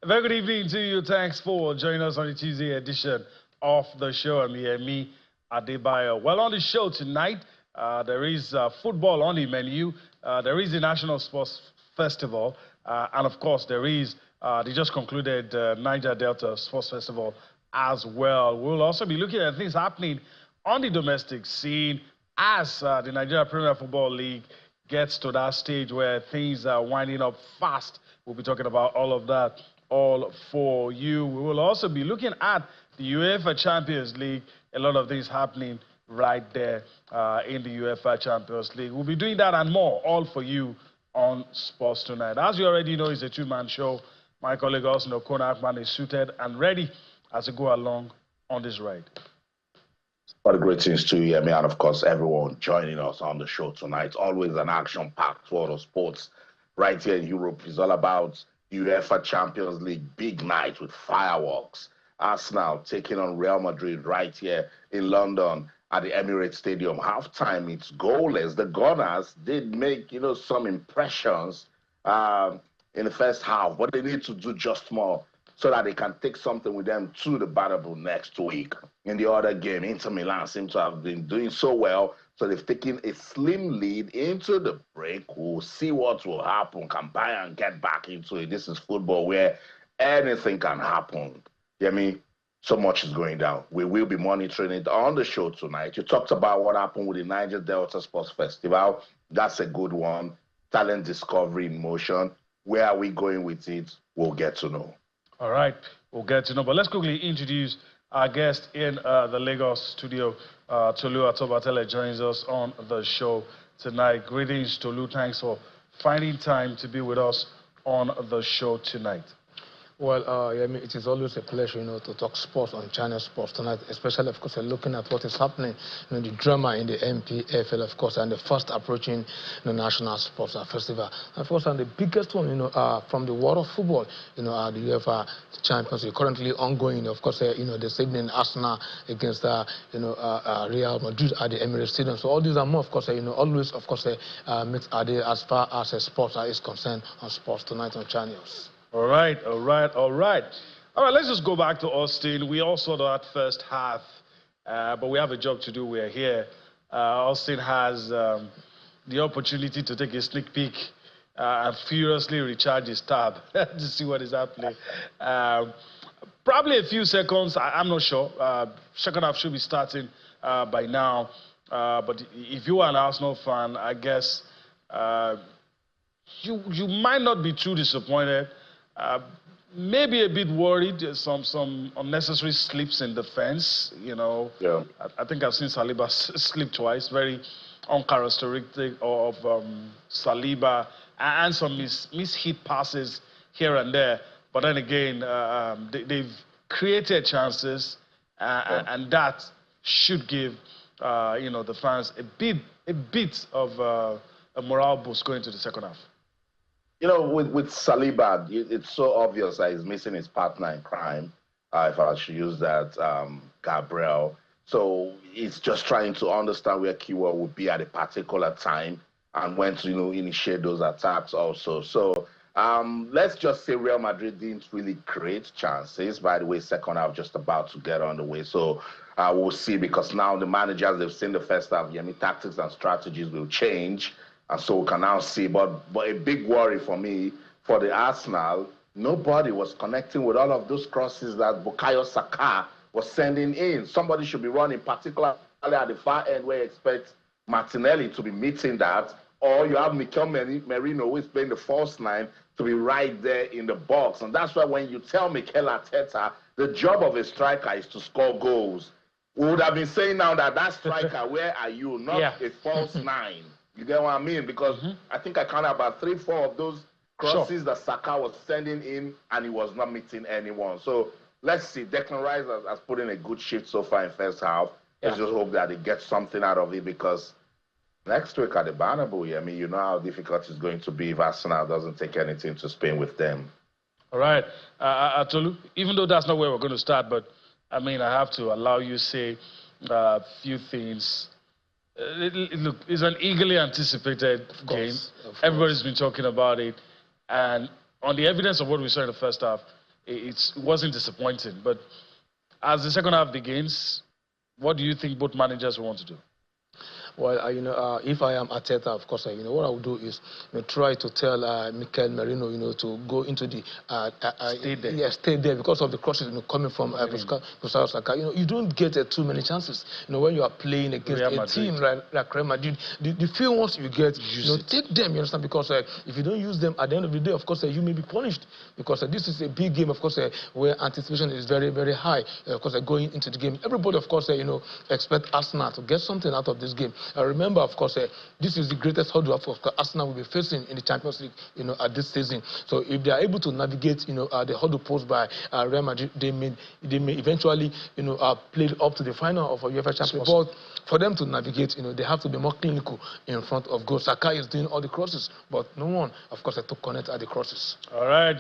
Very good evening to you. Thanks for joining us on the Tuesday edition of the show. I'm here, me, Adebayo. Well, on the show tonight, there is football on the menu. There is the National Sports Festival. And, of course, there is the just concluded Niger Delta Sports Festival as well. We'll also be looking at things happening on the domestic scene as the Nigeria Premier Football League gets to that stage where things are winding up fast. We'll be talking about all of that, all for you. We will also be looking at the UEFA Champions League. A lot of things happening right there in the UEFA Champions League. We'll be doing that and more, all for you on Sports Tonight. As you already know, it's a two-man show. My colleague Austin Okonakman is suited and ready as we go along on this ride. What a greetings to you, and of course, everyone joining us on the show tonight. Always an action-packed world of sports right here in Europe. It's all about UEFA Champions League big night with fireworks. Arsenal taking on Real Madrid right here in London at the Emirates Stadium. Halftime, it's goalless. The Gunners did make, some impressions in the first half, but they need to do just more so that they can take something with them to the Bernabeu next week. In the other game, Inter Milan seem to have been doing so well, so they've taken a slim lead into the break. We'll see what will happen. Can Bayern get back into it? This is football where anything can happen. You hear me? So much is going down. We will be monitoring it on the show tonight. You talked about what happened with the Niger Delta Sports Festival. That's a good one. Talent discovery in motion. Where are we going with it? We'll get to know. All right, we'll get to know. But let's quickly introduce our guest in the Lagos studio. Tolu Atobatele joins us on the show tonight. Greetings, Tolu. Thanks for finding time to be with us on the show tonight. Well, it is always a pleasure, to talk sports on Channel Sports tonight, especially, of course, looking at what is happening, the drama in the NPFL, of course, and the fast approaching the National Sports Festival. Of course, and the biggest one, from the world of football, the UEFA Champions League currently ongoing. Of course, this evening, Arsenal against, Real Madrid at the Emirates Stadium. So all these are more, of course, always, of course, meet as far as sports is concerned on Sports Tonight on channels. All right. All right, let's just go back to Austin. We all saw that first half, but we have a job to do. We're here. Austin has the opportunity to take a sneak peek and furiously recharge his tab to see what is happening. Probably a few seconds, I'm not sure. Second half should be starting by now. But if you are an Arsenal fan, I guess you might not be too disappointed. Maybe a bit worried, some unnecessary slips in defense, Yeah. I think I've seen Saliba slip twice, very uncharacteristic of Saliba, and some mishit passes here and there. But then again, they've created chances, and that should give, the fans a bit of a morale boost going into the second half. With Saliba, it's so obvious that he's missing his partner in crime, if I should use that, Gabriel. So he's just trying to understand where Kiwa would be at a particular time and when to, initiate those attacks also. So let's just say Real Madrid didn't really create chances. By the way, second half just about to get on the way. So we'll see, because now the managers, they've seen the first half, tactics and strategies will change. And so we can now see, but a big worry for me, for the Arsenal, nobody was connecting with all of those crosses that Bukayo Saka was sending in. Somebody should be running, particularly at the far end where you expect Martinelli to be meeting that, or you have Mikel Merino, who is playing the false nine, to be right there in the box. And that's why when you tell Mikel Arteta, the job of a striker is to score goals, we would have been saying now that striker, where are you? Not a false nine. You get what I mean? Because I think I counted about 3-4 of those crosses that Saka was sending in, and he was not meeting anyone. So let's see. Declan Rice has put in a good shift so far in first half. Let's just hope that he gets something out of it, because next week at the Bernabeu, you know how difficult it's going to be if Arsenal doesn't take anything to Spain with them. All right. Tolu, even though that's not where we're going to start, but I have to allow you to say a few things. Look, it's an eagerly anticipated game. Everybody's been talking about it. And on the evidence of what we saw in the first half, it wasn't disappointing. But as the second half begins, what do you think both managers want to do? Well, if I am Arteta, of course, what I will do is try to tell Mikel Merino, to go into the stay there. Yeah, stay there because of the crosses coming from Bukayo Saka. You don't get too many chances. when you are playing against a team like Real Madrid. The few ones you get, take them. You understand? Because if you don't use them at the end of the day, of course, you may be punished because this is a big game, of course, where anticipation is very, very high. Of course, going into the game, everybody, of course, expect Arsenal to get something out of this game. Remember, of course, this is the greatest hurdle of Arsenal will be facing in the Champions League, at this season. So if they are able to navigate, the hurdle posed by Real Madrid, they may eventually, play up to the final of a UEFA Champions League. But for them to navigate, they have to be more clinical in front of goal. Saka is doing all the crosses, but no one, of course, to connect at the crosses. All right,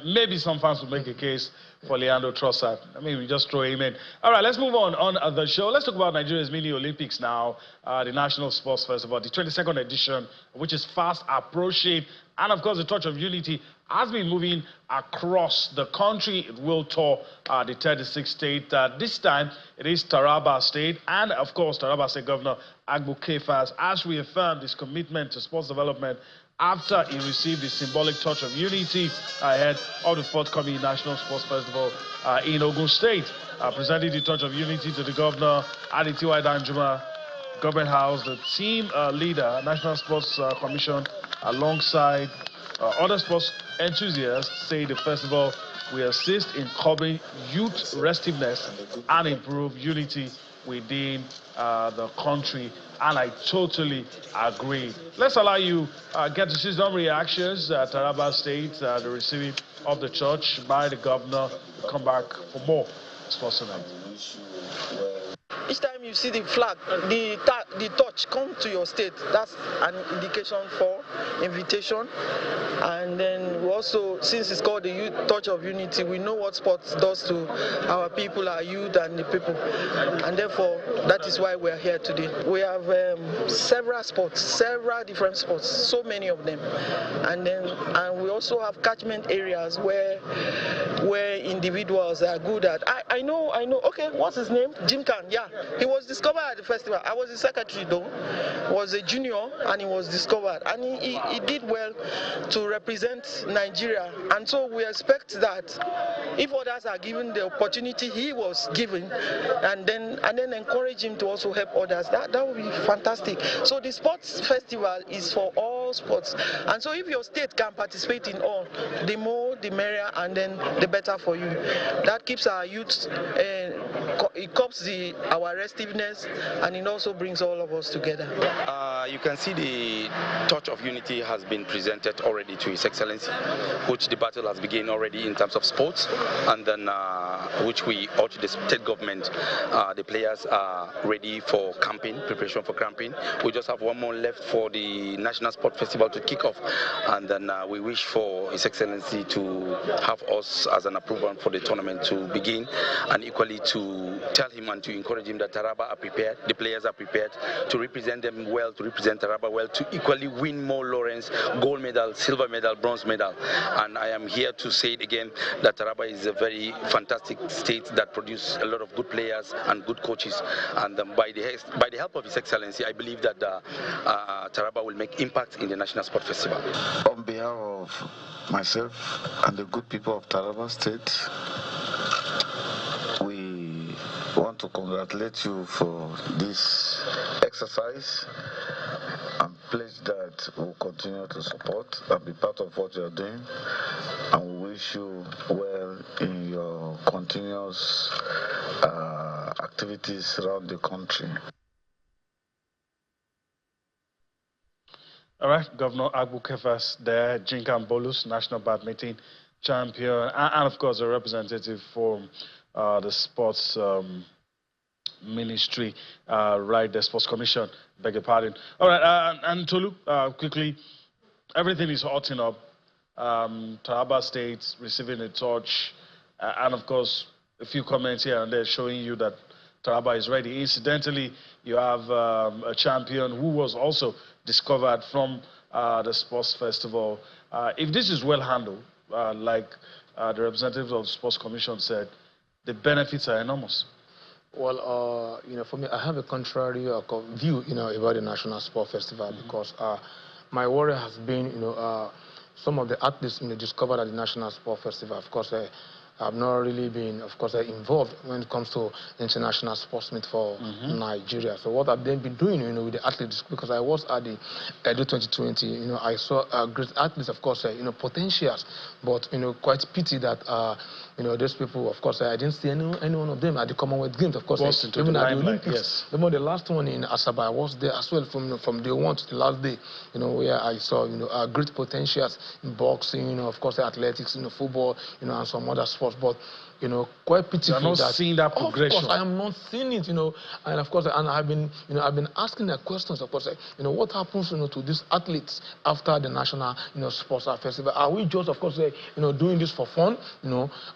maybe some fans will make a case for Leandro Trossard. I mean, we just throw him in. All right, let's move on the show. Let's talk about Nigeria's mini Olympics now, the National Sports Festival, the 22nd edition, which is fast approaching. And, of course, the Touch of Unity has been moving across the country. It will tour the 36th state. This time, it is Calabar State. And, of course, Calabar State Governor Agbu Kefas has reaffirmed his commitment to sports development after he received the symbolic Touch of Unity ahead of the forthcoming National Sports Festival in Ogun State. Presenting the Touch of Unity to the governor, Aditiwa Danjuma, Government House, the team leader, National Sports Commission, alongside other sports enthusiasts, say the festival will assist in curbing youth restiveness and improve unity within the country. And I totally agree. Let's allow you get to see some reactions at Calabar State, the receiving of the church by the governor. We'll come back for more Sports Tonight. Each time you see the flag, the touch come to your state, that's an indication for invitation. And then we also, since it's called the Youth Touch of Unity, we know what sports does to our people, our youth and the people. And therefore, that is why we're here today. We have several sports, several different sports, so many of them. And we also have catchment areas where individuals are good at. I know, okay, what's his name? Jim Khan, yeah. He was discovered at the festival. I was the secretary though. Was a junior and he was discovered. And he did well to represent Nigeria. And so we expect that if others are given the opportunity he was given, and then encourage him to also help others, that would be fantastic. So the sports festival is for all sports. And so if your state can participate in all, the more the merrier, and then the better for you. That keeps our youth, it curbs our restiveness, and it also brings all of us together. You can see the Touch of Unity has been presented already to His Excellency, which the battle has begun already in terms of sports, and then which we urge the state government. The players are ready for camping, preparation for camping. We just have one more left for the National Sport Festival to kick off, and then we wish for His Excellency to have us as an approval for the tournament to begin, and equally to tell him and to encourage him that Taraba are prepared, the players are prepared to represent them well, to represent Taraba well, to equally win more laurels, gold medal, silver medal, bronze medal. And I am here to say it again that Taraba is a very fantastic state that produces a lot of good players and good coaches. And by the help of His Excellency, I believe that Taraba will make impact in the National Sport Festival. On behalf of myself and the good people of Calabar State, we want to congratulate you for this exercise and pledge that we'll continue to support and be part of what you're doing, and we wish you well in your continuous activities around the country. All right, Governor Agbu Kefas there, Jinkan Bolus, national badminton champion, and of course a representative for the sports ministry, right, the sports commission, beg your pardon. All right, and Tolu, quickly, everything is hotting up. Calabar State receiving a touch, and of course a few comments here and there showing you that Calabar is ready. Incidentally, you have a champion who was also discovered from the sports festival. If this is well handled, like the representatives of the Sports Commission said the benefits are enormous. Well, for me, I have a contrary view, about the National Sport Festival because my worry has been, some of the athletes, discovered at the National Sport Festival. Of course, I've not really been, of course, involved when it comes to international sports meet for Nigeria. So what I've then been doing, with the athletes, because I was at the Edo 2020, I saw great athletes, of course, potentials, but, quite pity that, those people, of course, I didn't see any one of them at the Commonwealth Games, of course, even at the Olympics. Yes. Remember the last one in Asaba, I was there as well from day one to the last day, where I saw, great potentials in boxing, of course, athletics, football, and some other sports. But quite pitiful. You're not seeing that progression. Of course, I am not seeing it. And of course, and I've been asking the questions. Of course, what happens, to these athletes after the national, sports festival? Are we just, of course, doing this for fun,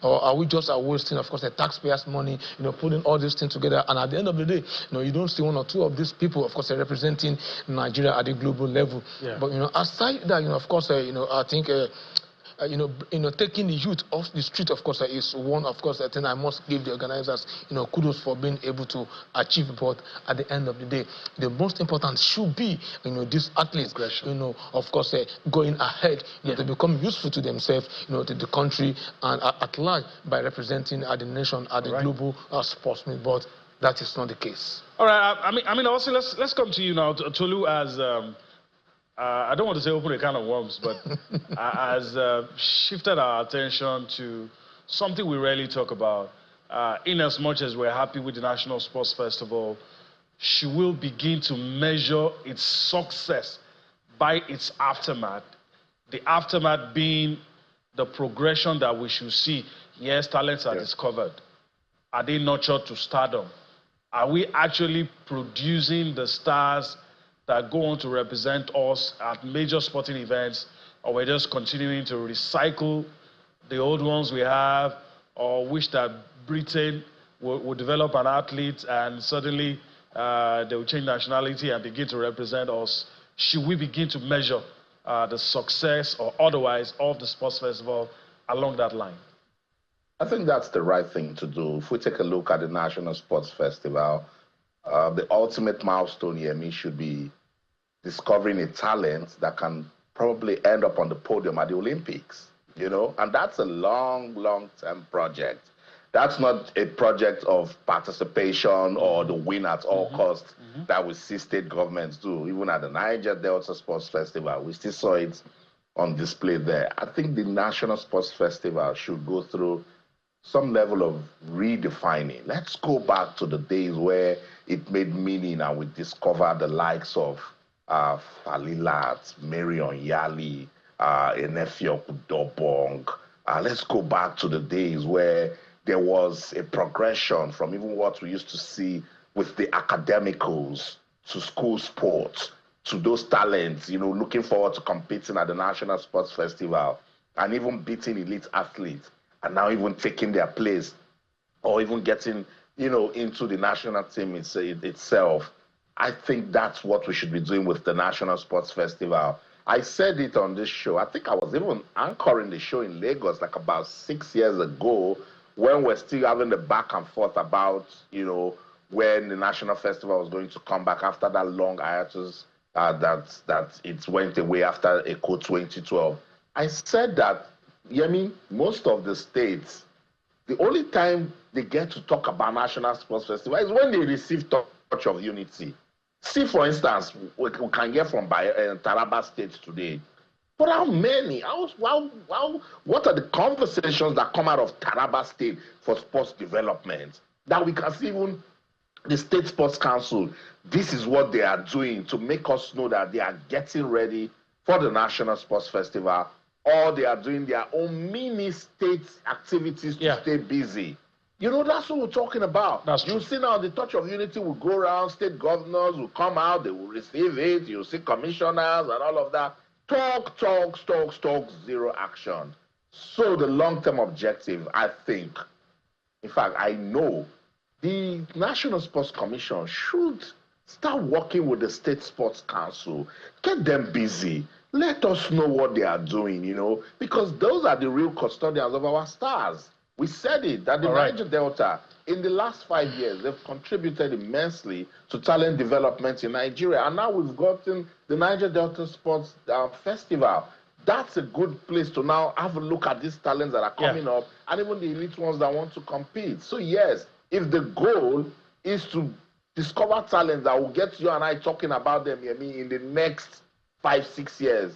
or are we just wasting, of course, the taxpayers' money, putting all these things together? And at the end of the day, you don't see one or two of these people, of course, representing Nigeria at the global level. Yeah. But aside that, of course, I think. Taking the youth off the street, of course, is one, of course, I think I must give the organizers, kudos for being able to achieve. But at the end of the day, the most important should be, these athletes, of course, going ahead, to become useful to themselves, to the country and at large by representing the nation at the global sports meet. But that is not the case. All right. I mean, also let's come to you now, Tolu, as. I don't want to say open a can of worms, but has shifted our attention to something we rarely talk about. In as much as we're happy with the National Sports Festival, she will begin to measure its success by its aftermath. The aftermath being the progression that we should see. Yes, talents are discovered. Are they nurtured to stardom? Are we actually producing the stars that go on to represent us at major sporting events, or we're just continuing to recycle the old ones we have, or wish that Britain would develop an athlete and suddenly they will change nationality and begin to represent us? Should we begin to measure the success or otherwise of the sports festival along that line? I think that's the right thing to do. If we take a look at the National Sports Festival, the ultimate milestone here should be discovering a talent that can probably end up on the podium at the Olympics, and that's a long-term project. That's not a project of participation or the win at all costs that we see state governments do. Even at the Niger Delta Sports Festival, we still saw it on display there. I think the National Sports Festival should go through some level of redefining. Let's go back to the days where it made meaning and we discovered the likes of Falilat, Marion Yali, Enefio Kudobong. Let's go back to the days where there was a progression from even what we used to see with the academicals to school sports to those talents, looking forward to competing at the National Sports Festival and even beating elite athletes and now even taking their place or even getting, into the national team itself. I think that's what we should be doing with the National Sports Festival. I said it on this show. I think I was even anchoring the show in Lagos like about 6 years ago when we're still having the back and forth about, when the National Festival was going to come back after that long hiatus that it went away after ECO 2012. I said that, most of the states, the only time they get to talk about National Sports Festival is when they receive touch of unity. See, for instance, we can get from Calabar State today. But how many? What are the conversations that come out of Calabar State for sports development? That we can see even the State Sports Council, this is what they are doing to make us know that they are getting ready for the National Sports Festival, or they are doing their own mini state activities to stay busy. That's what we're talking about. You see now the touch of unity will go around, state governors will come out, they will receive it, you'll see commissioners and all of that. Talk, zero action. So the long-term objective, I think, in fact, I know the National Sports Commission should start working with the State Sports Council, get them busy, let us know what they are doing, because those are the real custodians of our stars. We said it, that the Niger Delta, in the last 5 years, they've contributed immensely to talent development in Nigeria. And now we've gotten the Niger Delta Sports Festival. That's a good place to now have a look at these talents that are coming up, and even the elite ones that want to compete. So yes, if the goal is to discover talent that will get you and I talking about them in the next 5-6 years,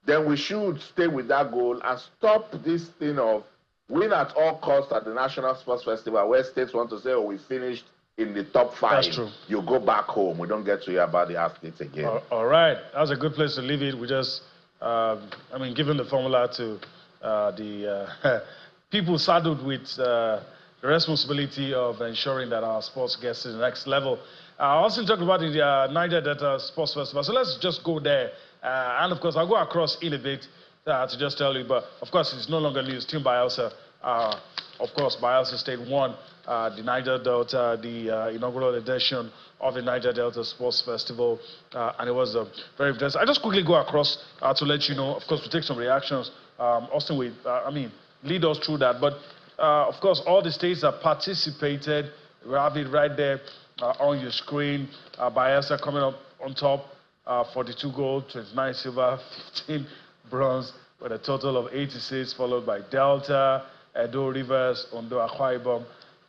then we should stay with that goal and stop this thing of win at all costs at the National Sports Festival, where states want to say, oh, we finished in the top 5. That's true. You go back home. We don't get to hear about the athletes again. All right. That's a good place to leave it. We just, given the formula to the people saddled with the responsibility of ensuring that our sports gets to the next level. Also talking about the Niger Delta Sports Festival. So let's just go there. And of course, I'll go across in a bit to just tell you. But of course, it's no longer news. Team Bayelsa, of course, Bayelsa State won the Niger Delta, the inaugural edition of the Niger Delta Sports Festival. And it was very interesting. I just quickly go across to let you know. Of course, we take some reactions. Austin, lead us through that. But of course, all the states that participated, we have it right there on your screen. Bayelsa coming up on top, 42 gold, 29 silver, 15 bronze, with a total of 86, followed by Delta, Edo Rivers, Ondo, Akwa Ibom,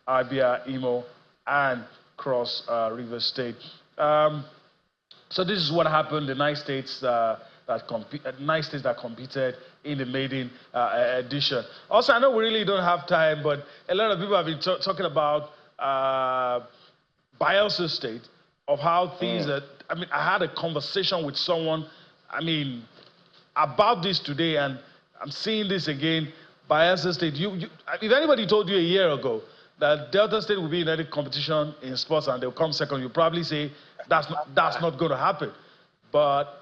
Abia, Imo, and Cross River State. So this is what happened. The 9 states that competed in the maiden edition. Also, I know we really don't have time, but a lot of people have been talking about Bayelsa State, of how things that, I had a conversation with someone, about this today, and I'm seeing this again. Bayelsa State, if anybody told you a year ago that Delta State will be in any competition in sports and they'll come second, you'll probably say that's not going to happen. But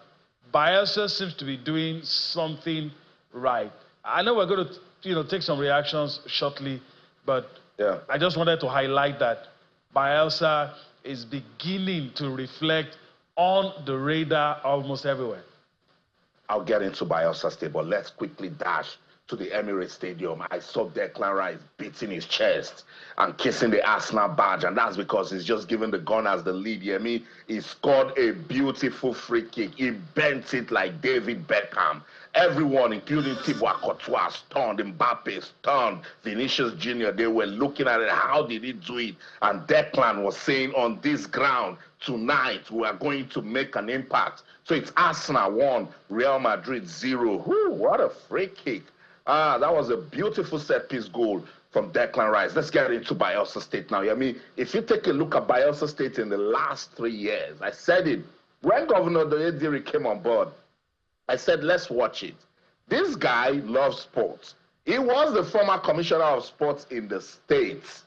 Bayelsa seems to be doing something right. I know we're going to take some reactions shortly, but I just wanted to highlight that Bayelsa is beginning to reflect on the radar almost everywhere. I'll get into Bayelsa State, but let's quickly dash to the Emirates Stadium. I saw Declan Rice beating his chest and kissing the Arsenal badge, and that's because he's just given the Gunners the lead. He scored a beautiful free kick. He bent it like David Beckham. Everyone, including Thibaut Courtois, stunned. Mbappe stunned. Vinicius Jr., they were looking at it. How did he do it? And Declan was saying, on this ground, tonight, we are going to make an impact. So it's Arsenal 1, Real Madrid 0. Whew, what a free kick. That was a beautiful set-piece goal from Declan Rice. Let's get into Bayelsa State now. If you take a look at Bayelsa State in the last 3 years, I said it. When Governor Doyediri came on board, I said, let's watch it. This guy loves sports. He was the former commissioner of sports in the States,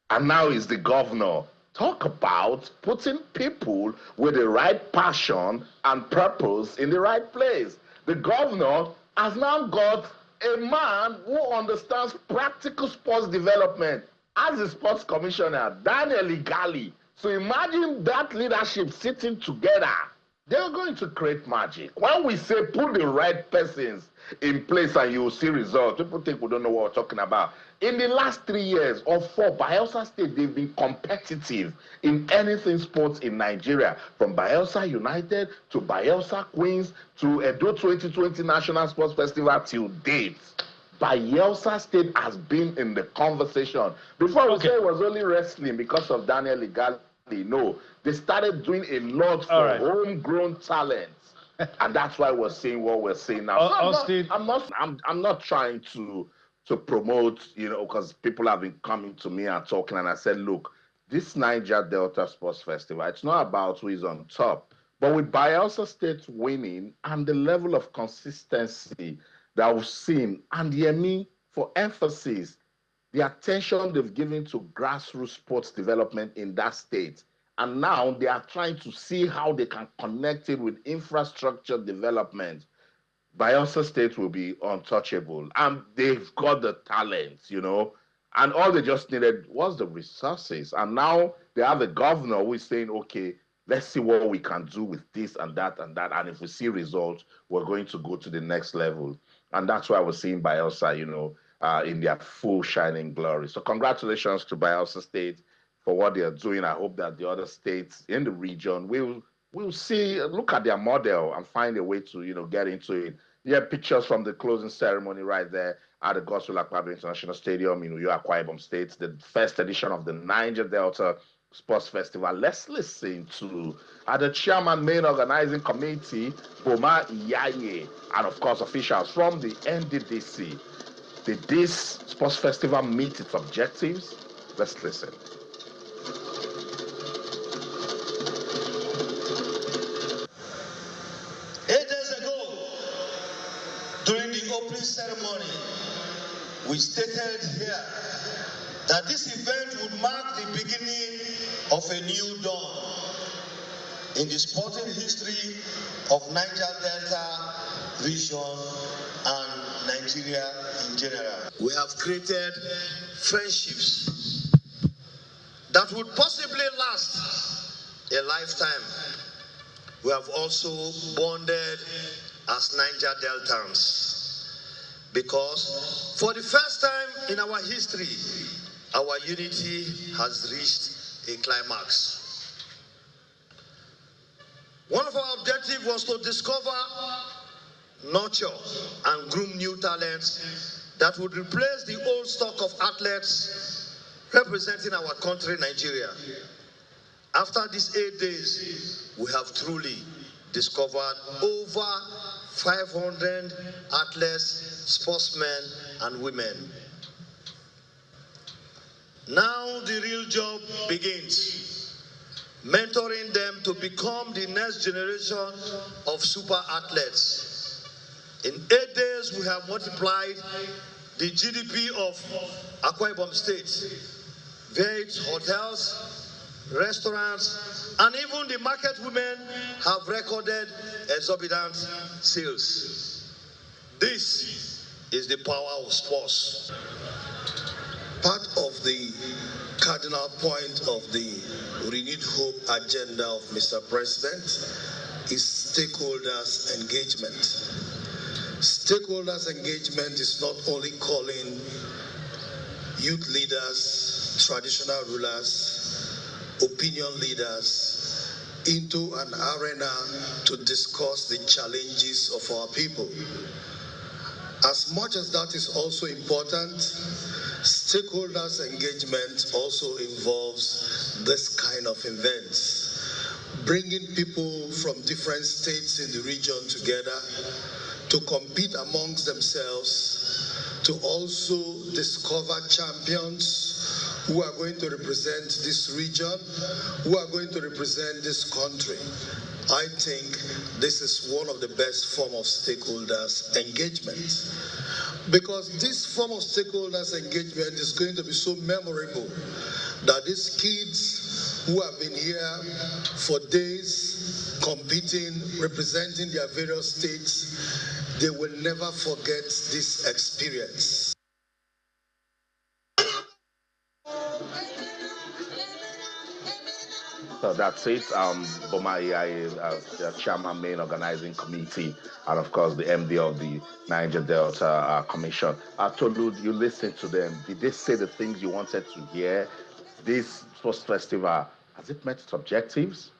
and now he's the governor. Talk about putting people with the right passion and purpose in the right place. The governor has now got a man who understands practical sports development as a sports commissioner, Daniel Igali. So imagine that leadership sitting together. They're going to create magic. When we say put the right persons in place and you will see results, people think we don't know what we're talking about. In the last 3 years or 4, Bayelsa State, they've been competitive in anything sports in Nigeria, from Bayelsa United to Bayelsa Queens to Edo 2020 National Sports Festival till date. Bayelsa State has been in the conversation. Before we say it was only wrestling because of Daniel Igali. No, they started doing a lot for homegrown talents, and that's why we're saying what we're saying now. I'm not trying to promote, because people have been coming to me and talking, and I said, look, this Niger Delta Sports Festival, it's not about who is on top, but with Bayelsa State winning and the level of consistency that we've seen, and for emphasis, the attention they've given to grassroots sports development in that state. And now they are trying to see how they can connect it with infrastructure development. Bayelsa State will be untouchable. And they've got the talent, and all they just needed was the resources. And now they have a governor who is saying, okay, let's see what we can do with this and that and that. And if we see results, we're going to go to the next level. And that's why we're seeing Bayelsa, in their full shining glory. So congratulations to Bayelsa State for what they are doing. I hope that the other states in the region will look at their model and find a way to, get into it. Yeah, pictures from the closing ceremony right there at the Gospel Akpabio International Stadium in Akwa Ibom State, the first edition of the Niger Delta Sports Festival. Let's listen to the chairman, main organizing committee, Boma Iyaye, and of course officials from the NDDC. Did this sports festival meet its objectives? Let's listen. 8 days ago, during the opening ceremony, we stated here that this event would mark the beginning of a new dawn in the sporting history of Niger Delta region and Nigeria in general. We have created friendships that would possibly last a lifetime. We have also bonded as Niger Deltans because for the first time in our history, our unity has reached a climax. One of our objectives was to discover, nurture, and groom new talents that would replace the old stock of athletes representing our country, Nigeria. After these 8 days, we have truly discovered over 500 athletes, sportsmen, and women. Now the real job begins, mentoring them to become the next generation of super athletes. In 8 days, we have multiplied the GDP of Akwa Ibom State, via its hotels, restaurants, and even the market women have recorded exorbitant sales. This is the power of sports. Part of the cardinal point of the renewed hope agenda of Mr. President is stakeholders engagement. Stakeholders engagement is not only calling youth leaders, traditional rulers, opinion leaders into an arena to discuss the challenges of our people. As much as that is also important, stakeholders engagement also involves this kind of events, bringing people from different states in the region together to compete amongst themselves, to also discover champions who are going to represent this region, who are going to represent this country. I think this is one of the best forms of stakeholders engagement. Because this form of stakeholders engagement is going to be so memorable that these kids who have been here for days, competing, representing their various states, they will never forget this experience. So that's it. Boma Iyaye, the chairman, main organizing committee, and of course the MD of the Niger Delta Commission. Tolu, you listened to them. Did they say the things you wanted to hear? This sports festival, has it met its objectives?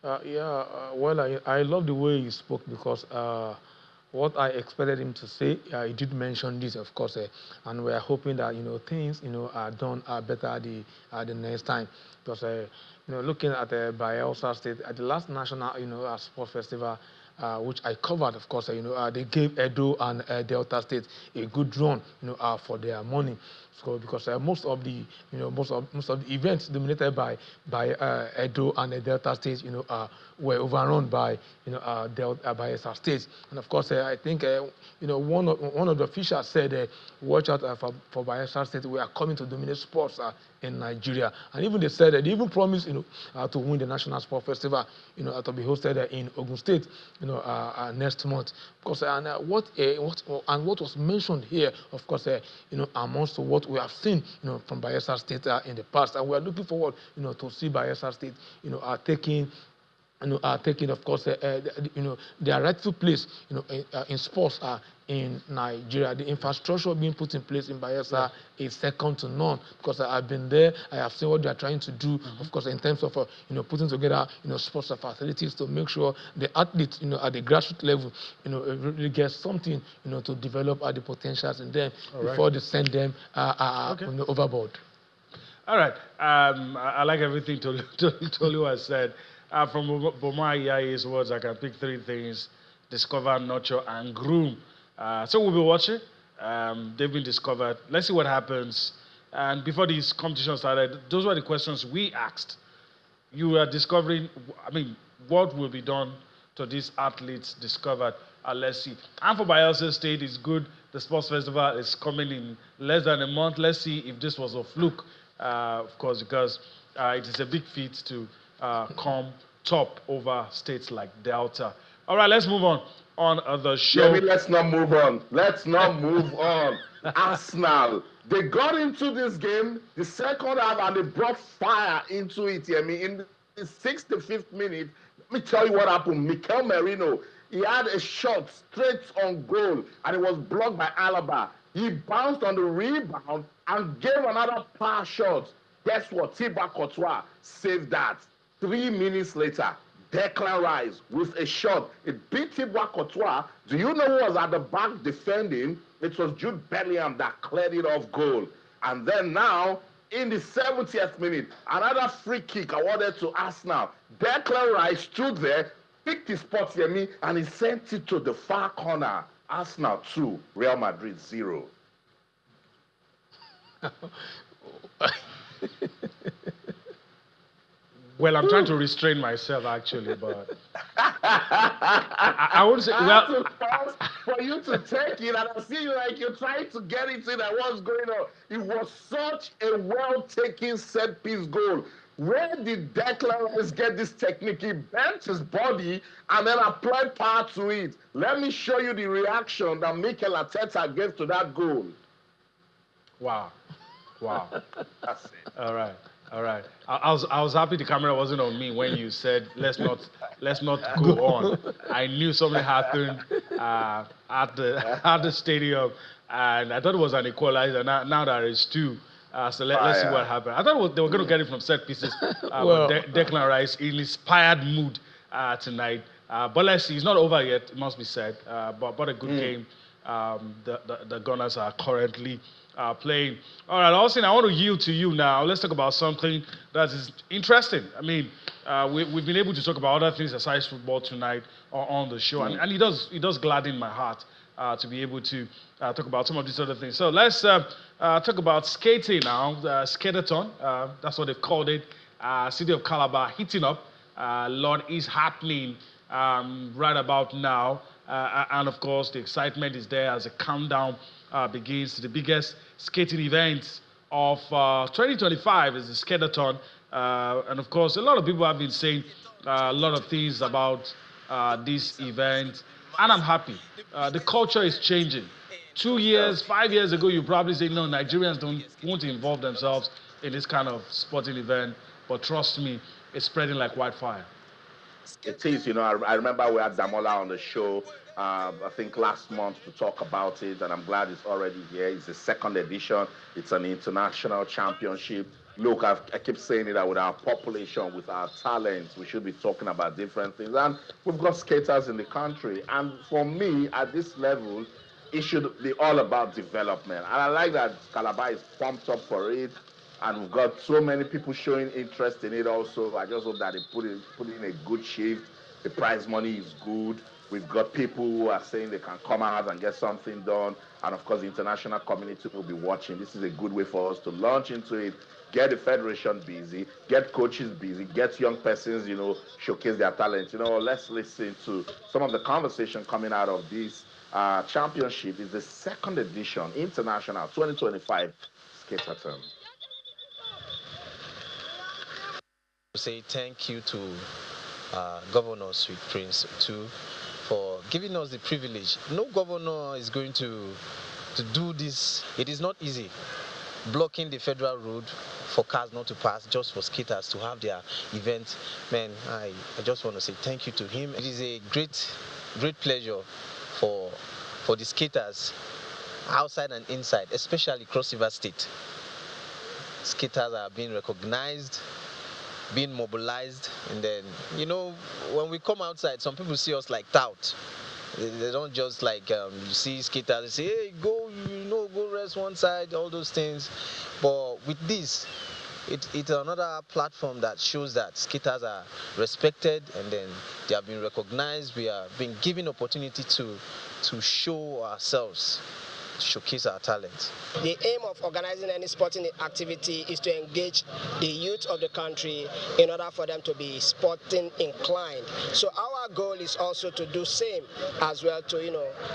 Well, I love the way he spoke because what I expected him to say, he did mention this, of course, and we are hoping that things are done better the next time. Because looking at the Bayelsa State at the last national sports festival, which I covered, of course, they gave Edo and Delta State a good run, for their money. So because most of the events dominated by Edo and Delta State, were overrun by Bayelsa State. And of course, I think one of the officials said, watch out for Bayelsa State. We are coming to dominate sports in Nigeria. And even they said they even promised to win the National Sport Festival, to be hosted in Ogun State, next month. Because what was mentioned here, of course, amongst what we have seen, from Bayelsa State in the past, and we are looking forward, to see Bayelsa State, taking, of course, their rightful place, in sports in Nigeria. The infrastructure being put in place in Bayelsa is second to none, because I've been there. I have seen what they are trying to do, of course, in terms of putting together sports facilities to make sure the athletes, at the grassroots level, really get something, to develop the potentials in them before they send them overboard. All right. I like everything Tolu has said. From Boma Iyaye's words, I can pick 3 things: discover, nurture, and groom. So we'll be watching. They've been discovered. Let's see what happens. And before this competition started, those were the questions we asked. You are discovering, what will be done to these athletes discovered? Let's see. And for Bayelsa State, it's good. The sports festival is coming in less than a month. Let's see if this was a fluke, of course, because it is a big feat to come top over states like Delta. All right, let's move on the show. Yeah, let's not move on. Let's not move on. Arsenal, they got into this game the second half and they brought fire into it. In the 65th minute, let me tell you what happened. Mikel Merino, he had a shot straight on goal and it was blocked by Calabar. He bounced on the rebound and gave another power shot. Guess what? Thibaut Courtois saved that. 3 minutes later, Declan Rice with a shot. It beat Thibaut Courtois. Do you know who was at the back defending? It was Jude Bellingham that cleared it off goal. And then now, in the 70th minute, another free kick awarded to Arsenal. Declan Rice stood there, picked his spot, and he sent it to the far corner. Arsenal 2, Real Madrid 0. Well, I'm trying to restrain myself, actually, but I would say, well, for you to take it, and I see you like you're trying to get into that. What's going on? It was such a well-taken set-piece goal. Where did Declan Rice get this technique? He bent his body and then applied power to it. Let me show you the reaction that Mikel Arteta gave to that goal. Wow. That's it. All right. I was happy the camera wasn't on me when you said let's not go on. I knew something happened at the stadium, and I thought it was an equalizer. Now there is 2. So let's see what happened. I thought they were going to get it from set pieces. But Declan Rice in inspired mood tonight. But let's see. It's not over yet. It must be said. But a good game. The Gunners are currently playing. All right, Austin, I want to yield to you now. Let's talk about something that is interesting. We've been able to talk about other things besides football tonight on the show, and it does gladden my heart to be able to talk about some of these other things. So let's talk about skating now. Skatethon, that's what they've called it. City of Calabar heating up. A lot is happening right about now. And of course, the excitement is there as the countdown begins to the biggest skating event of 2025 is the Skatethon. And of course, a lot of people have been saying a lot of things about this event, and I'm happy. The culture is changing. 2 years, 5 years ago, you probably say, no, Nigerians won't involve themselves in this kind of sporting event, but trust me, it's spreading like wildfire. It is, I remember we had Damola on the show, I think last month to talk about it, and I'm glad it's already here. It's the 2nd edition. It's an international championship. Look, I keep saying it, that with our population, with our talents, we should be talking about different things. And we've got skaters in the country. And for me, at this level, it should be all about development. And I like that Calabar is pumped up for it. And we've got so many people showing interest in it also. I just hope that they put in a good shift. The prize money is good. We've got people who are saying they can come out and get something done. And of course, the international community will be watching. This is a good way for us to launch into it, get the federation busy, get coaches busy, get young persons, showcase their talent. Let's listen to some of the conversation coming out of this championship. It's the 2nd edition, international 2025 Skatethon. Say thank you to Governor Sweet Prince 2 for giving us the privilege. No governor is going to do this. It is not easy. Blocking the federal road for cars not to pass, just for skaters to have their event. Man, I just want to say thank you to him. It is a great pleasure for the skaters outside and inside, especially Cross River State. Skaters are being recognized, being mobilized, and then, you know, when we come outside, some people see us like tout. They don't just like, you see skaters, they say, hey, go, go rest one side, all those things. But with this, it's another platform that shows that skaters are respected, and then they have been recognized. We are being given opportunity to show ourselves, showcase our talent. The aim of organizing any sporting activity is to engage the youth of the country in order for them to be sporting inclined. So our goal is also to do same as well, to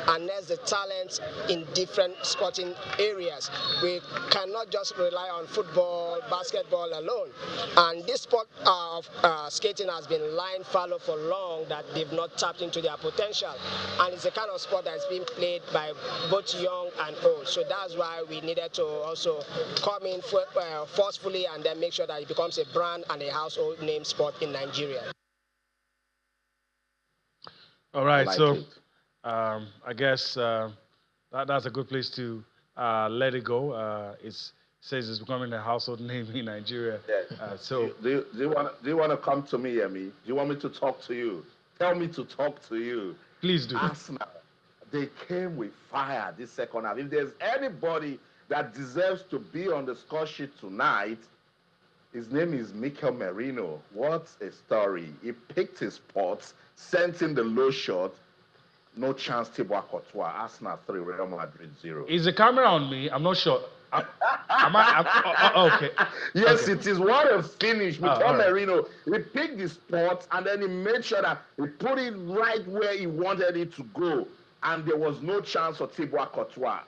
harness the talents in different sporting areas. We cannot just rely on football, basketball alone. And this sport of skating has been lying fallow for long, that they've not tapped into their potential. And it's a kind of sport that's being played by both young and old. So that's why we needed to also come in forcefully and then make sure that it becomes a brand and a household name sport in Nigeria. All right, I guess that's a good place to let it go. It says it's becoming a household name in Nigeria. Yeah. Do you want to come to me, Yemi? Do you want me to talk to you? Tell me to talk to you. Please do. Arsenal, they came with fire this second half. If there's anybody that deserves to be on the score sheet tonight, his name is Mikel Merino. What a story. He picked his spots, sent in the low shot. No chance, Thibaut Courtois. Arsenal 3, Real Madrid 0. Is the camera on me? I'm not sure. Okay. Yes, okay. It is. What a finish. Mikel right. Merino, he picked the spot and then he made sure that he put it right where he wanted it to go. And there was no chance for Thibaut Courtois.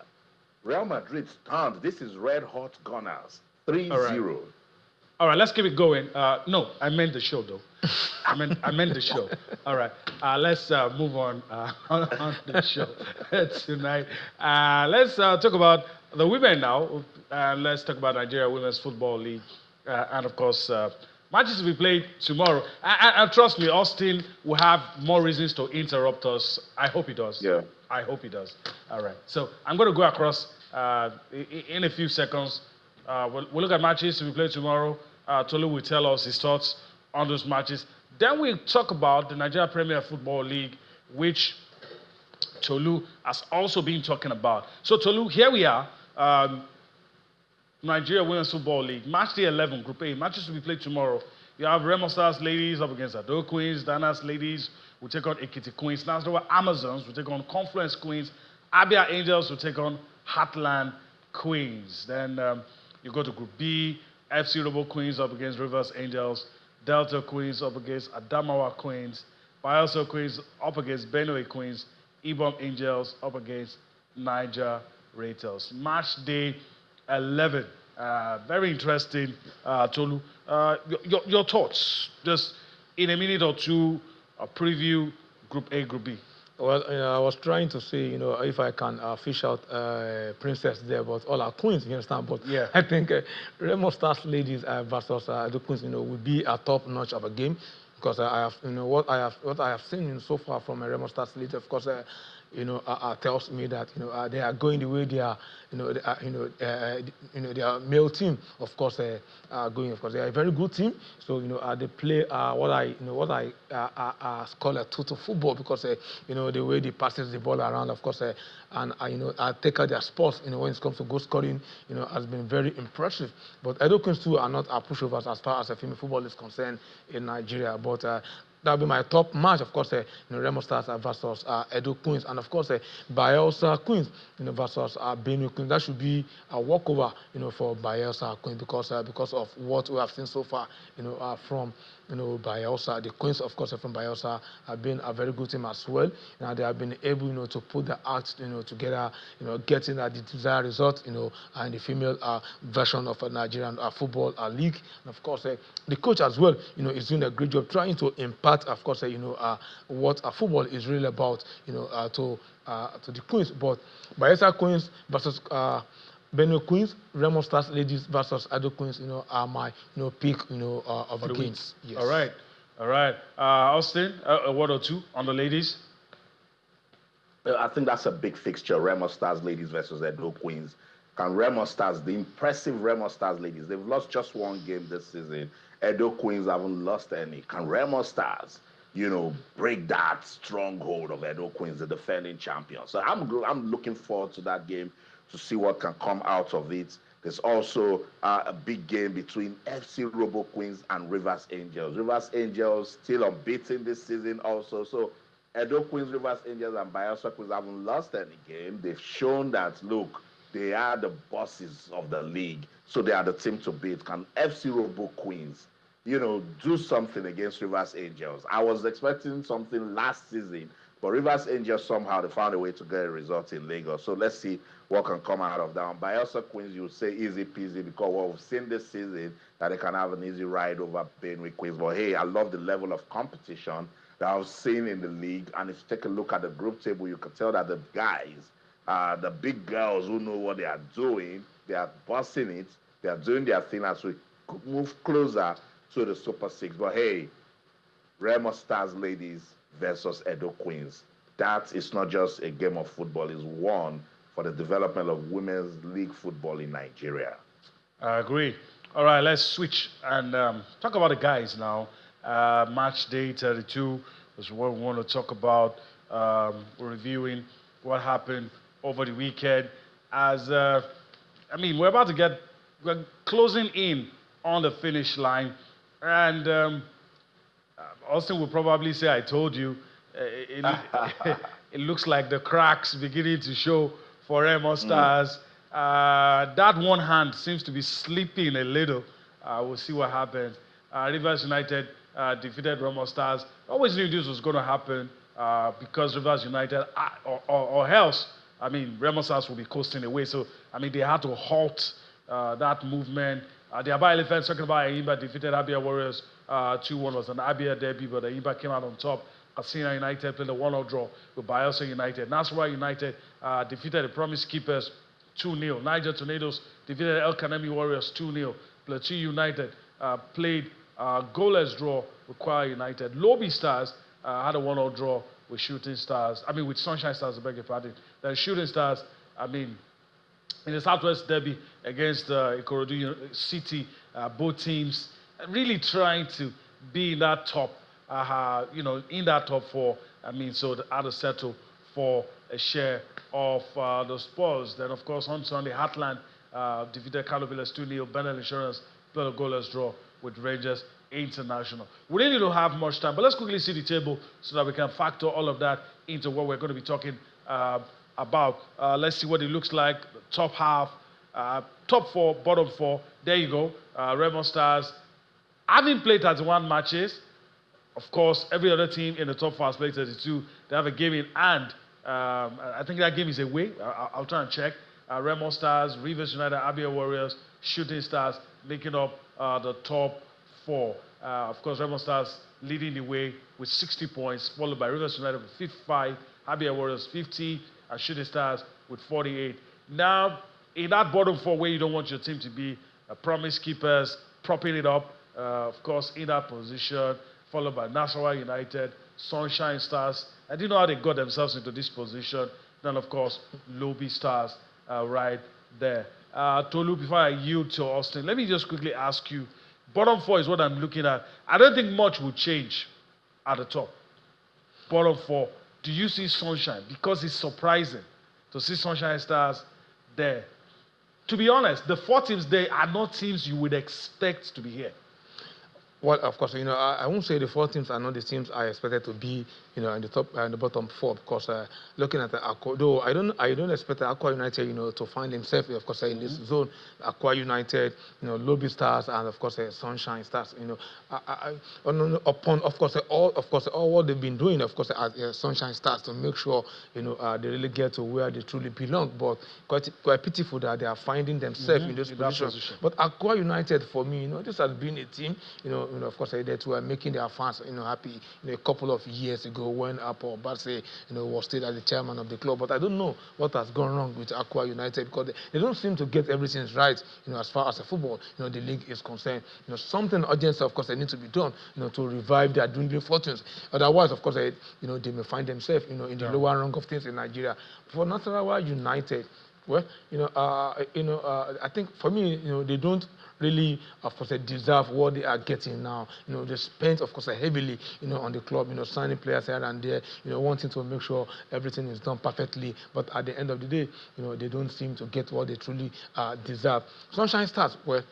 Real Madrid stunned. This is red hot Gunners. 3-0. All right, let's keep it going. No, I meant the show, though. I meant the show. All right, let's move on the show tonight. Let's talk about the women now. Let's talk about Nigeria Women's Football League. And, of course, matches will be played tomorrow. And trust me, Austin will have more reasons to interrupt us. I hope he does. Yeah. I hope he does. All right. So I'm going to go across in a few seconds. We'll look at matches to be played tomorrow. Tolu will tell us his thoughts on those matches. Then we'll talk about the Nigeria Premier Football League, which Tolu has also been talking about. So, Tolu, here we are. Nigeria Women's Football League, match day 11, Group A. Matches to be played tomorrow. You have Remo Stars ladies up against Ado Queens. Danas ladies will take on Ekiti Queens. Nasrawa Amazons will take on Confluence Queens. Abia Angels will take on Heartland Queens. Then you go to Group B. FC Robo Queens up against Rivers Angels. Delta Queens up against Adamawa Queens. Bayelsa Queens up against Benue Queens. Ibom Angels up against Niger Raiders. Match day 11. Very interesting, Tolu. Your thoughts, just in a minute or two, a preview Group A, Group B. Well, I was trying to say, if I can fish out Princess there, but all our queens, you understand? But yeah. I think Remo Stars ladies versus the queens, will be a top notch of a game, because I have, what I have seen so far from Remo Stars ladies, of course, tells me that they are going the way they are, their male team, of course, are going. Of course, they are a very good team. So they play what I call a total football, because the way they passes the ball around, of course, and I take out their sports. When it comes to goal scoring, has been very impressive. But Edo Queens too are not pushovers as far as female football is concerned in Nigeria. But that'll be my top match, of course, Remo Stars versus Edo Queens, and of course, Bayelsa Queens, versus Benue Queens. That should be a walkover, for Bayelsa Queens, because of what we have seen so far, from Bayelsa. The Queens, of course, from Bayelsa have been a very good team as well. They have been able, to put the act, together, getting the desired result, in the female version of a Nigerian football league. And of course, the coach as well, is doing a great job trying to impart that, of course, what football is really about, to the Queens. But Bayelsa Queens versus Benue Queens, Remo Stars ladies versus Ado Queens, are my pick, of the games. Yes. All right, all right. Austin, a word or two on the ladies. I think that's a big fixture. Remo Stars ladies versus Edo Queens. Can Remo Stars, the impressive Remo Stars ladies, they've lost just one game this season. Edo Queens haven't lost any. Can Remo Stars, break that stronghold of Edo Queens, the defending champions? So I'm looking forward to that game to see what can come out of it. There's also a big game between FC Robo Queens and Rivers Angels. Rivers Angels still unbeaten this season also. So Edo Queens, Rivers Angels, and Bayelsa Queens haven't lost any game. They've shown that, look, they are the bosses of the league, so they are the team to beat. Can FC Robo Queens, do something against Rivers Angels? I was expecting something last season, but Rivers Angels, somehow they found a way to get a result in Lagos. So let's see what can come out of that. Bayelsa Queens, you would say easy peasy, because what we've seen this season, that they can have an easy ride over Benue Queens. But hey, I love the level of competition that I've seen in the league. And if you take a look at the group table, you can tell that the guys, the big girls who know what they are doing, they are bossing it, they are doing their thing as we move closer to the Super Six. But hey, Remo Stars ladies versus Edo Queens. That is not just a game of football, it's one for the development of women's league football in Nigeria. I agree. All right, let's switch and talk about the guys now. Match day 32 is what we want to talk about. We're reviewing what happened over the weekend. We're closing in on the finish line. And Austin will probably say, I told you. It looks like the cracks beginning to show for Remo Stars. That one hand seems to be slipping a little. We'll see what happens. Rivers United defeated Remo Stars. Always knew this was going to happen because Rivers United, or else, Remo Stars will be coasting away. So, they had to halt that movement. The Aba Elephants, talking about Ayimba, defeated Abia Warriors 2-1. Was an Abia derby, but Ayimba came out on top. Katsina United played a 1-0 draw with Bayelsa United. Nasarawa United defeated the Promise Keepers 2-0. Niger Tornadoes defeated El Kanemi Warriors 2-0. Plateau United played goalless draw with Kwara United. Lobi Stars had a 1-0 draw with Shooting Stars. With Sunshine Stars, I beg your pardon. Then Shooting Stars, in the Southwest Derby against Ikorodu City, both teams really trying to be in that top, in that top four. So they had to settle for a share of the spoils. Then, of course, on Sunday, Heartland defeated Kano Villas 2-0. Benel Insurance played a goalless draw with Rangers International. We really don't have much time, but let's quickly see the table so that we can factor all of that into what we're going to be talking about. Let's see what it looks like. The top half, top four, bottom four. There you go. Remo Stars, having played 31 matches, of course, every other team in the top four has played 32. They have a game in hand. I think that game is away. I'll try and check. Remo Stars, Rivers United, Abia Warriors, Shooting Stars making up the top four. Of course, Remo Stars leading the way with 60 points, followed by Rivers United with 55, Abia Warriors 50, and Shooting Stars with 48. Now, in that bottom four where you don't want your team to be, Promise Keepers propping it up, of course, in that position, followed by Nasarawa United, Sunshine Stars. I didn't know how they got themselves into this position. Then, of course, Lobi Stars right there. Tolu, before I yield to Austin, let me just quickly ask you, bottom four is what I'm looking at. I don't think much will change at the top. Bottom four, do you see Sunshine? Because it's surprising to see Sunshine Stars there. To be honest, the four teams there are not teams you would expect to be here. Well, of course, I won't say the four teams are not the teams I expected to be, in the top and the bottom four, because looking at the Aqua, though I don't expect the Aqua United, to find himself, of course, in this zone. Aqua United, Lobi Stars, and of course, Sunshine Stars. Upon, of course, all what they've been doing, of course, as Sunshine Stars to make sure, they really get to where they truly belong. But quite pitiful that they are finding themselves in this position. But Aqua United, for me, this has been a team, of course, that were making their fans, happy, a couple of years ago when Paul Bassey, was still as the chairman of the club. But I don't know what has gone wrong with Aqua United because they don't seem to get everything right, as far as the football, the league is concerned. Something urgent, of course, they need to be done, to revive their dwindling fortunes. Otherwise, of course, they may find themselves, in the lower rung of things in Nigeria. For Nasarawa United, well, I think for me, they don't really, of course, they deserve what they are getting now. They spent, of course, heavily, on the club, signing players here and there, wanting to make sure everything is done perfectly. But at the end of the day, they don't seem to get what they truly deserve. Sunshine Stars, well,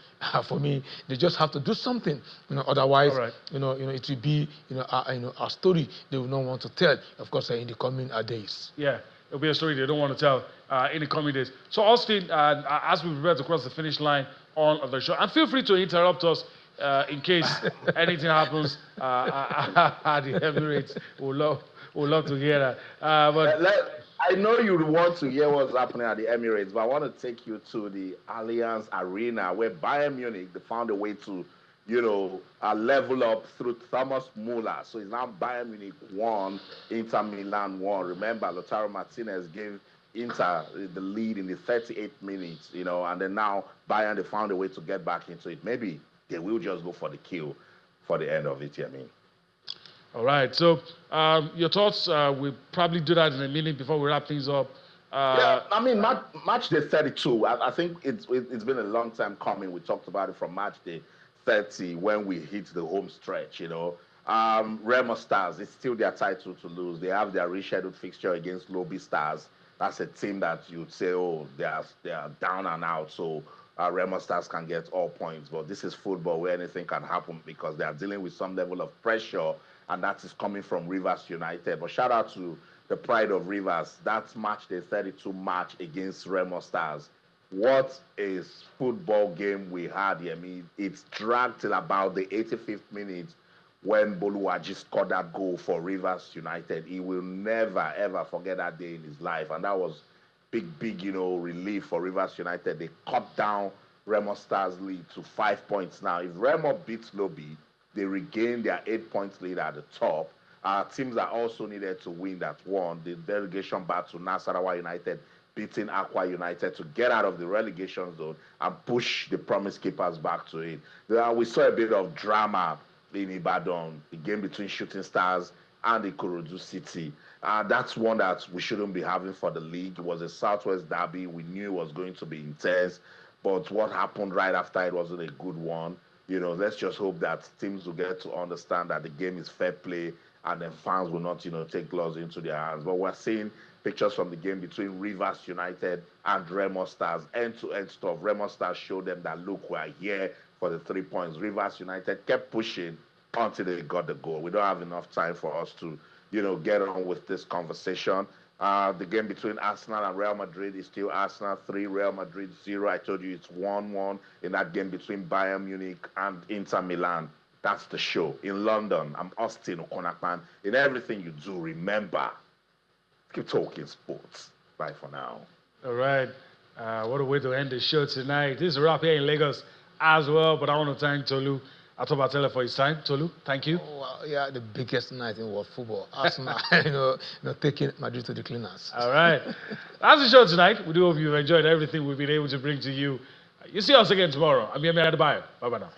for me, they just have to do something. Otherwise, right. it will be, a story they will not want to tell, of course, in the coming days. Yeah. It'll be a story they don't want to tell in the coming days. So, Austin, as we prepare to cross the finish line on the show, and feel free to interrupt us in case anything happens at the Emirates. We'd love to hear that. I know you want to hear what's happening at the Emirates, but I want to take you to the Allianz Arena, where Bayern Munich, they found a way to level up through Thomas Muller. So it's now Bayern Munich 1, Inter Milan 1. Remember, Lautaro Martinez gave Inter the lead in the 38th minute, and then now Bayern, they found a way to get back into it. Maybe they will just go for the kill for the end of it, All right. So your thoughts, we'll probably do that in a minute before we wrap things up. Match day 32, I think it's been a long time coming. We talked about it from match day 30 when we hit the home stretch, Remo Stars, it's still their title to lose. They have their rescheduled fixture against Lobby Stars. That's a team that you'd say, oh, they are down and out, so Remo Stars can get all points. But this is football where anything can happen because they are dealing with some level of pressure, and that is coming from Rivers United. But shout out to the pride of Rivers. That's match day 32 match against Remo Stars. What a football game we had here. It's dragged till about the 85th minute when Boluwaji scored that goal for Rivers United. He will never, ever forget that day in his life. And that was big, relief for Rivers United. They cut down Remo Stars' lead to 5 points now. If Remo beats Lobby, they regain their 8 points lead at the top. Teams that also needed to win that won the relegation battle, Nasarawa United beating Aqua United to get out of the relegation zone and push the Promise Keepers back to it. We saw a bit of drama in Ibadan, the game between Shooting Stars and Ikorodu City. That's one that we shouldn't be having for the league. It was a Southwest derby. We knew it was going to be intense, but what happened right after it wasn't a good one. Let's just hope that teams will get to understand that the game is fair play and then fans will not, take laws into their hands. But we're seeing pictures from the game between Rivers United and Remo Stars, end-to-end stuff. Remo Stars showed them that, look, we're here for the 3 points. Rivers United kept pushing until they got the goal. We don't have enough time for us to, get on with this conversation. The game between Arsenal and Real Madrid is still Arsenal 3, Real Madrid 0. I told you it's 1-1 in that game between Bayern Munich and Inter Milan. That's the show. In London, I'm Austin Okonakpan. In everything you do, remember, keep talking sports. Bye for now. All right. What a way to end the show tonight. This is a wrap here in Lagos as well, but I want to thank Tolu Atobatele for his time. Tolu, thank you. Oh, well, yeah, the biggest night in world football. Arsenal, taking Madrid to the cleaners. All right. That's the show tonight. We do hope you've enjoyed everything we've been able to bring to you. You see us again tomorrow. I'm Yemi Adebayo. Bye-bye now.